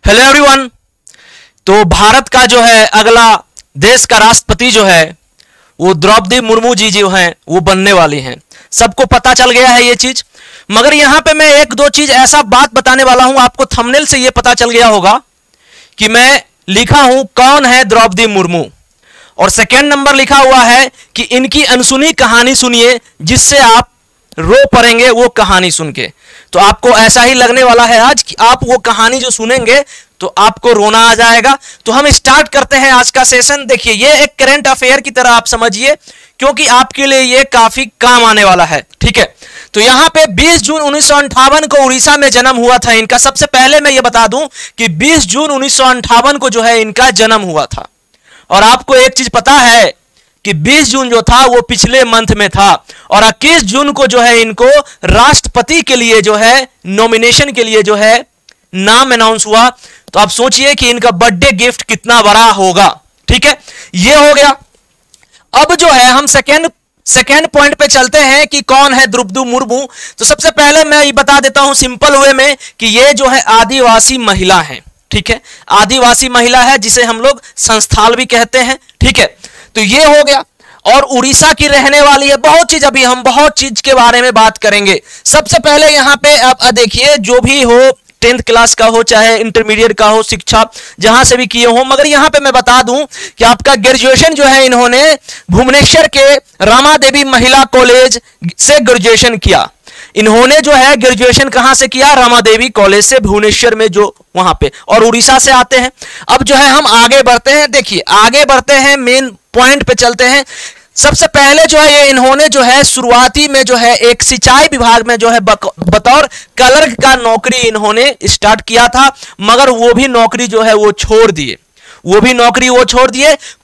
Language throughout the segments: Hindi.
Hello everyone. तो भारत का जो है अगला देश का राष्ट्रपति जो है वो द्रौपदी मुर्मू जी जो हैं वो बनने वाली हैं। सबको पता चल गया है ये चीज, मगर यहां पे मैं एक दो चीज ऐसा बात बताने वाला हूं। आपको थंबनेल से ये पता चल गया होगा कि मैं लिखा हूं कौन है द्रौपदी मुर्मू, और सेकेंड नंबर लिखा हुआ है कि इनकी अनसुनी कहानी सुनिए जिससे आप रो पड़ेंगे वो कहानी सुन के। तो आपको ऐसा ही लगने वाला है आज कि आप वो कहानी जो सुनेंगे तो आपको रोना आ जाएगा। तो हम स्टार्ट करते हैं आज का सेशन। देखिए, ये एक करंट अफेयर की तरह आप समझिए, क्योंकि आपके लिए ये काफी काम आने वाला है। ठीक है, तो यहां पे 20 जून 1958 को उड़ीसा में जन्म हुआ था इनका। सबसे पहले मैं ये बता दूं कि 20 जून 1958 को जो है इनका जन्म हुआ था। और आपको एक चीज पता है कि 20 जून जो था वो पिछले मंथ में था, और 21 जून को जो है इनको राष्ट्रपति के लिए जो है नॉमिनेशन के लिए जो है नाम अनाउंस हुआ। तो आप सोचिए कि इनका बर्थडे गिफ्ट कितना बड़ा होगा। ठीक है, ये हो गया। अब जो है हम सेकेंड पॉइंट पे चलते हैं कि कौन है द्रौपदी मुर्मू। तो सबसे पहले मैं ये बता देता हूं सिंपल वे में कि ये जो है आदिवासी महिला है। ठीक है, आदिवासी महिला है जिसे हम लोग संस्थाल भी कहते हैं। ठीक है, तो ये हो गया। और उड़ीसा की रहने वाली है। बहुत चीज अभी हम बहुत चीज के बारे में बात करेंगे। सबसे पहले यहाँ पे आप देखिए, जो भी हो 10th क्लास का हो चाहे इंटरमीडिएट का हो, शिक्षा जहां से भी किए हो, मगर यहां पे मैं बता दूं कि आपका ग्रेजुएशन जो है इन्होंने भुवनेश्वर के रामा देवी महिला कॉलेज से ग्रेजुएशन किया। इन्होंने जो है ग्रेजुएशन कहां से किया? रामा देवी कॉलेज से, भुवनेश्वर में जो वहां पे, और उड़ीसा से आते हैं। अब जो है हम आगे बढ़ते हैं। देखिए, आगे बढ़ते हैं, मेन पॉइंट पे चलते हैं। सबसे पहले जो है ये इन्होंने जो है शुरुआती में जो है एक सिंचाई विभाग में जो है बतौर क्लर्क का नौकरी इन्होंने स्टार्ट किया था, मगर वो भी नौकरी जो है वो छोड़ दिए।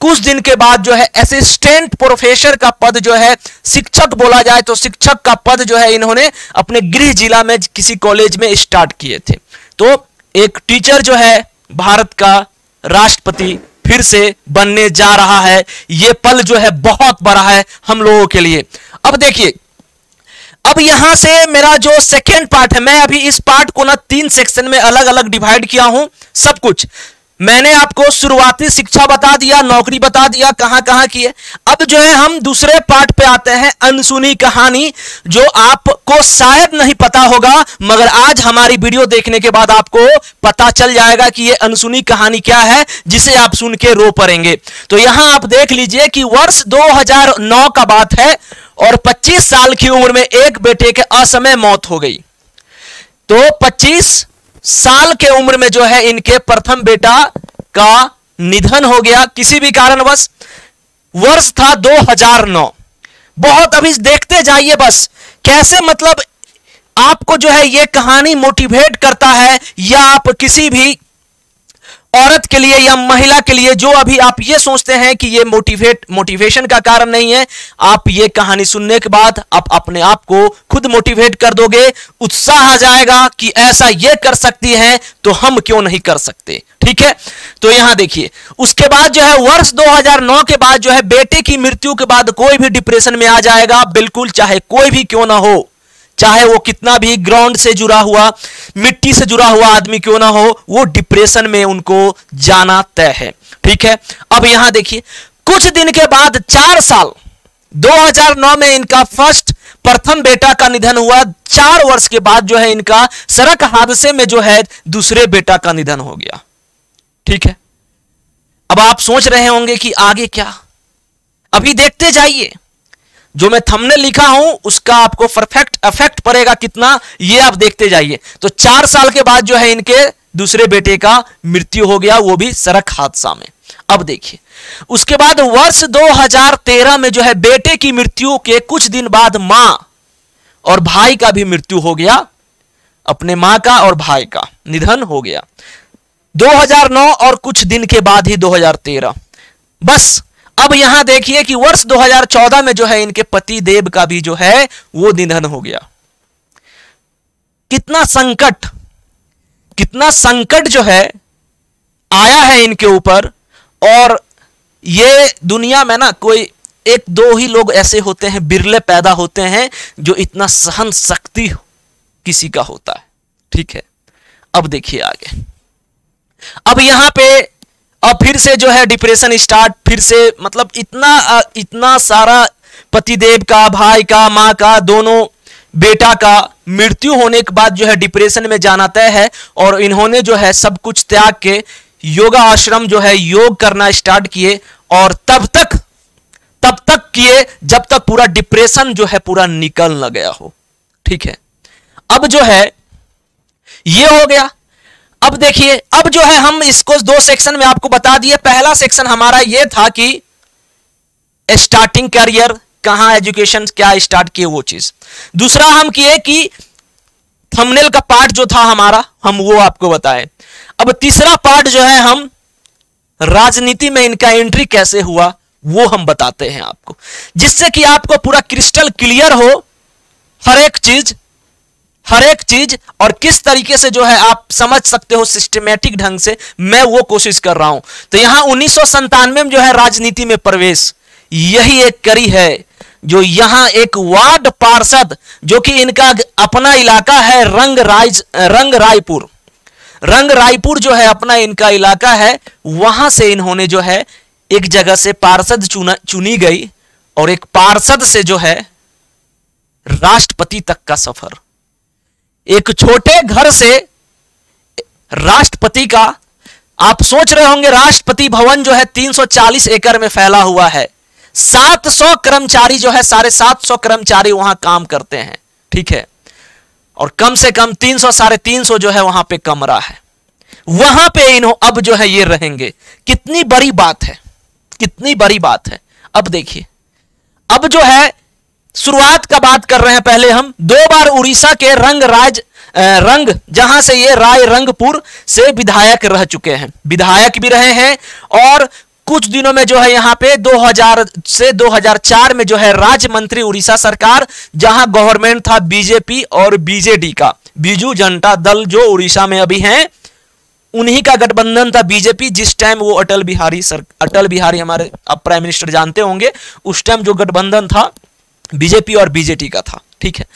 कुछ दिन के बाद जो है असिस्टेंट प्रोफेसर का पद जो है, शिक्षक बोला जाए तो शिक्षक का पद जो है इन्होंने अपने गृह जिला में किसी कॉलेज में स्टार्ट किए थे। तो एक टीचर जो है भारत का राष्ट्रपति फिर से बनने जा रहा है। यह पल जो है बहुत बड़ा है हम लोगों के लिए। अब देखिए, अब यहां से मेरा जो सेकेंड पार्ट है, मैं अभी इस पार्ट को ना 3 सेक्शन में अलग अलग डिवाइड किया हूं। सब कुछ मैंने आपको शुरुआती शिक्षा बता दिया, नौकरी बता दिया, कहां कहां की है। अब जो है हम दूसरे पार्ट पे आते हैं, अनसुनी कहानी, जो आपको शायद नहीं पता होगा, मगर आज हमारी वीडियो देखने के बाद आपको पता चल जाएगा कि ये अनसुनी कहानी क्या है जिसे आप सुन के रो पड़ेंगे। तो यहां आप देख लीजिए कि वर्ष 2009 का बात है, और 25 साल की उम्र में एक बेटे के असमय मौत हो गई। तो 25 साल के उम्र में जो है इनके प्रथम बेटा का निधन हो गया किसी भी कारणवश। वर्ष था 2009। बहुत अभी देखते जाइए बस कैसे, मतलब आपको जो है ये कहानी मोटिवेट करता है, या आप किसी भी औरत के लिए या महिला के लिए जो अभी आप ये सोचते हैं कि ये मोटिवेशन का कारण नहीं है, आप ये कहानी सुनने के बाद आप अपने आप को खुद मोटिवेट कर दोगे। उत्साह आ जाएगा कि ऐसा ये कर सकती हैं तो हम क्यों नहीं कर सकते। ठीक है, तो यहां देखिए, उसके बाद जो है वर्ष 2009 के बाद जो है बेटे की मृत्यु के बाद कोई भी डिप्रेशन में आ जाएगा, बिल्कुल, चाहे कोई भी क्यों ना हो, चाहे वो कितना भी ग्राउंड से जुड़ा हुआ, मिट्टी से जुड़ा हुआ आदमी क्यों ना हो, वो डिप्रेशन में उनको जाना तय है। ठीक है, अब यहां देखिए, कुछ दिन के बाद 4 साल 2009 में इनका प्रथम बेटा का निधन हुआ। 4 वर्ष के बाद जो है इनका सड़क हादसे में जो है दूसरे बेटा का निधन हो गया। ठीक है, अब आप सोच रहे होंगे कि आगे क्या? अभी देखते जाइए, जो मैं थंबनेल लिखा हूं उसका आपको परफेक्ट इफेक्ट पड़ेगा कितना, ये आप देखते जाइए। तो 4 साल के बाद जो है इनके दूसरे बेटे का मृत्यु हो गया, वो भी सड़क हादसा में। अब देखिए, उसके बाद वर्ष 2013 में जो है बेटे की मृत्यु के कुछ दिन बाद मां और भाई का भी मृत्यु हो गया। अपने मां का और भाई का निधन हो गया 2009, और कुछ दिन के बाद ही 2013। बस अब यहां देखिए कि वर्ष 2014 में जो है इनके पति देव का भी जो है वो निधन हो गया। कितना संकट जो है आया है इनके ऊपर। और ये दुनिया में ना कोई 1-2 ही लोग ऐसे होते हैं, बिरले पैदा होते हैं जो इतना सहन शक्ति किसी का होता है। ठीक है, अब देखिए आगे। अब यहां पे अब फिर से जो है डिप्रेशन स्टार्ट, फिर से मतलब इतना सारा पतिदेव का, भाई का, माँ का, दोनों बेटा का मृत्यु होने के बाद जो है डिप्रेशन में जाना तय है। और इन्होंने जो है सब कुछ त्याग के योगा आश्रम जो है योग करना स्टार्ट किए, और तब तक किए जब तक पूरा डिप्रेशन जो है पूरा निकल न गया हो। ठीक है, अब जो है ये हो गया। अब देखिए, अब जो है हम इसको दो सेक्शन में आपको बता दिए। पहला सेक्शन हमारा ये था कि स्टार्टिंग करियर, कहां एजुकेशन क्या स्टार्ट किए वो चीज। दूसरा हम किए कि थंबनेल का पार्ट जो था हमारा, हम वो आपको बताएं। अब तीसरा पार्ट जो है हम राजनीति में इनका एंट्री कैसे हुआ वो हम बताते हैं आपको, जिससे कि आपको पूरा क्रिस्टल क्लियर हो हर एक चीज और किस तरीके से जो है आप समझ सकते हो सिस्टमेटिक ढंग से। मैं वो कोशिश कर रहा हूं। तो यहां 1997 में जो है राजनीति में प्रवेश, यही एक कड़ी है जो यहां एक वार्ड पार्षद, जो कि इनका अपना इलाका है रंग रायपुर जो है अपना इनका इलाका है, वहां से इन्होंने जो है एक जगह से पार्षद चुनी गई, और एक पार्षद से जो है राष्ट्रपति तक का सफर। एक छोटे घर से राष्ट्रपति का, आप सोच रहे होंगे राष्ट्रपति भवन जो है 340 एकड़ में फैला हुआ है। 700 कर्मचारी जो है, 750 कर्मचारी वहां काम करते हैं। ठीक है, और कम से कम 300-350 जो है वहां पे कमरा है। वहां पे अब जो है ये रहेंगे। कितनी बड़ी बात है, कितनी बड़ी बात है। अब देखिए, अब जो है शुरुआत का बात कर रहे हैं। पहले हम 2 बार उड़ीसा के जहां से ये रायरंगपुर से विधायक रह चुके हैं, विधायक भी रहे हैं। और कुछ दिनों में जो है यहां पे 2000 से 2004 में जो है राज्य मंत्री उड़ीसा सरकार, जहां गवर्नमेंट था बीजेपी और बीजेडी का, बीजू जनता दल जो उड़ीसा में अभी हैं, उन्हीं का गठबंधन था बीजेपी। जिस टाइम वो अटल बिहारी हमारे अब प्राइम मिनिस्टर जानते होंगे, उस टाइम जो गठबंधन था बीजेपी और बीजेडी का था। ठीक है,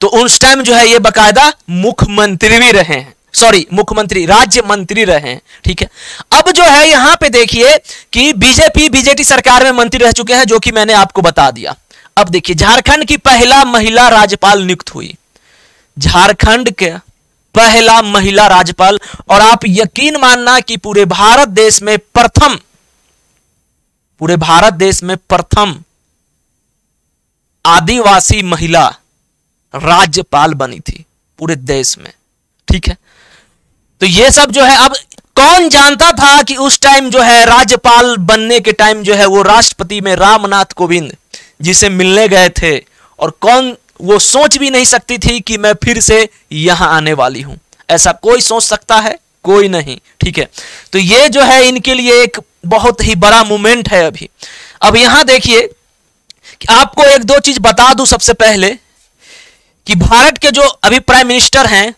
तो उस टाइम जो है ये बकायदा मुख्यमंत्री भी रहे हैं, मुख्यमंत्री राज्य मंत्री रहे हैं। ठीक है, अब जो है यहां पे देखिए कि बीजेपी बीजेडी सरकार में मंत्री रह चुके हैं, जो कि मैंने आपको बता दिया। अब देखिए, झारखंड की पहला महिला राज्यपाल नियुक्त हुई, झारखंड के पहला महिला राज्यपाल। और आप यकीन मानना कि पूरे भारत देश में प्रथम आदिवासी महिला राज्यपाल बनी थी पूरे देश में। ठीक है, तो ये सब जो है, अब कौन जानता था कि उस टाइम जो है राज्यपाल बनने के टाइम जो है वो राष्ट्रपति में रामनाथ कोविंद जिसे मिलने गए थे, और कौन वो सोच भी नहीं सकती थी कि मैं फिर से यहां आने वाली हूं। ऐसा कोई सोच सकता है? कोई नहीं। ठीक है, तो ये जो है इनके लिए एक बहुत ही बड़ा मूवमेंट है अभी। अब यहां देखिए कि आपको एक दो चीज बता दूं सबसे पहले, कि भारत के जो अभी प्राइम मिनिस्टर हैं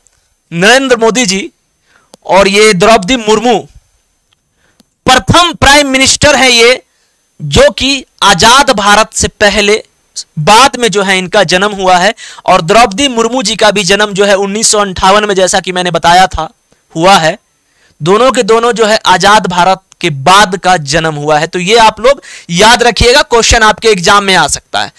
नरेंद्र मोदी जी, और ये द्रौपदी मुर्मू प्रथम प्राइम मिनिस्टर हैं ये, जो कि आजाद भारत से पहले, बाद में जो है इनका जन्म हुआ है। और द्रौपदी मुर्मू जी का भी जन्म जो है 1958 में, जैसा कि मैंने बताया था, हुआ है। दोनों के दोनों जो है आजाद भारत के बाद का जन्म हुआ है। तो ये आप लोग याद रखिएगा, क्वेश्चन आपके एग्जाम में आ सकता है।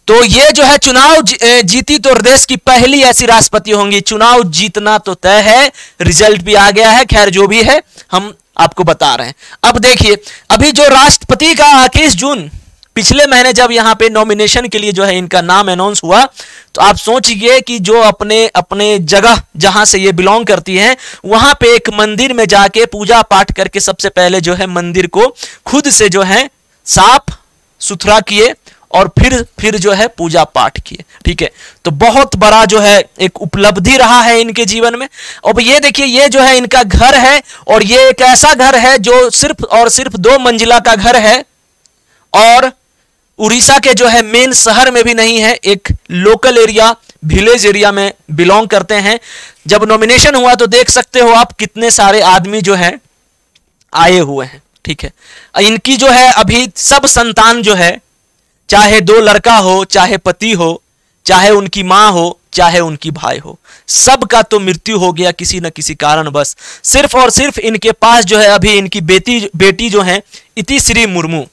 तो ये जो है चुनाव जीती तो देश की पहली ऐसी राष्ट्रपति होंगी। चुनाव जीतना तो तय है, रिजल्ट भी आ गया है, खैर जो भी है हम आपको बता रहे हैं। अब देखिए, अभी जो राष्ट्रपति का 21 जून पिछले महीने जब यहाँ पे नॉमिनेशन के लिए जो है इनका नाम अनाउंस हुआ, तो आप सोचिए कि जो अपने जगह जहां से ये बिलोंग करती हैं, वहां पे एक मंदिर में जाके पूजा पाठ करके सबसे पहले जो है मंदिर को खुद से जो है साफ सुथरा किए, और फिर जो है पूजा पाठ किए। ठीक है, तो बहुत बड़ा जो है एक उपलब्धि रहा है इनके जीवन में। अब ये देखिए, ये जो है इनका घर है, और ये एक ऐसा घर है जो सिर्फ और सिर्फ 2 मंजिला का घर है, और उड़ीसा के जो है मेन शहर में भी नहीं है, एक लोकल एरिया, विलेज एरिया में बिलोंग करते हैं। जब नॉमिनेशन हुआ तो देख सकते हो आप कितने सारे आदमी जो है आए हुए हैं। ठीक है, इनकी जो है अभी सब संतान जो है, चाहे 2 लड़का हो चाहे पति हो, चाहे उनकी माँ हो चाहे उनकी भाई हो, सबका तो मृत्यु हो गया किसी न किसी कारण बस। सिर्फ और सिर्फ इनके पास जो है अभी इनकी बेटी जो है इतिश्री मुर्मू,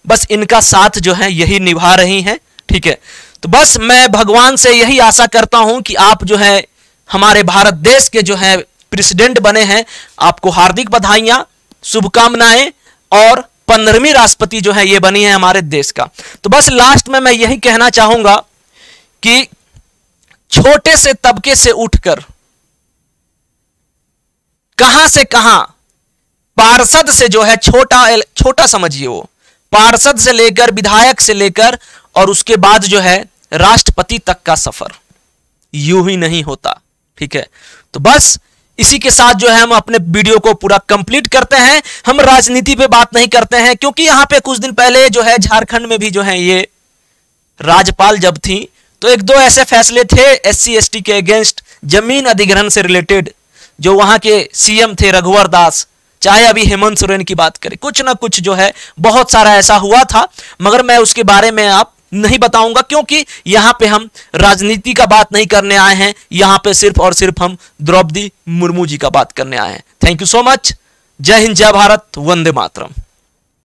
बस इनका साथ जो है यही निभा रही हैं। ठीक है, तो बस मैं भगवान से यही आशा करता हूं कि आप जो है हमारे भारत देश के जो है प्रेसिडेंट बने हैं, आपको हार्दिक बधाइयां, शुभकामनाएं, और 15वीं राष्ट्रपति जो है ये बनी है हमारे देश का। तो बस लास्ट में मैं यही कहना चाहूंगा कि छोटे से तबके से उठकर कहां से कहां पार्षद से जो है छोटा समझिए, वो पार्षद से लेकर विधायक से लेकर और उसके बाद जो है राष्ट्रपति तक का सफर यूं ही नहीं होता। ठीक है, तो बस इसी के साथ जो है हम अपने वीडियो को पूरा कंप्लीट करते हैं। हम राजनीति पे बात नहीं करते हैं, क्योंकि यहां पे कुछ दिन पहले जो है झारखंड में भी जो है ये राज्यपाल जब थी तो एक दो ऐसे फैसले थे SC ST के अगेंस्ट, जमीन अधिग्रहण से रिलेटेड, जो वहां के CM थे रघुवर दास, चाहे अभी हेमंत सोरेन की बात करें, कुछ ना कुछ जो है बहुत सारा ऐसा हुआ था, मगर मैं उसके बारे में आप नहीं बताऊंगा, क्योंकि यहां पे हम राजनीति का बात नहीं करने आए हैं, यहां पे सिर्फ और सिर्फ हम द्रौपदी मुर्मू जी का बात करने आए हैं। Thank you so much. जय हिंद, जय भारत, वंदे मातरम।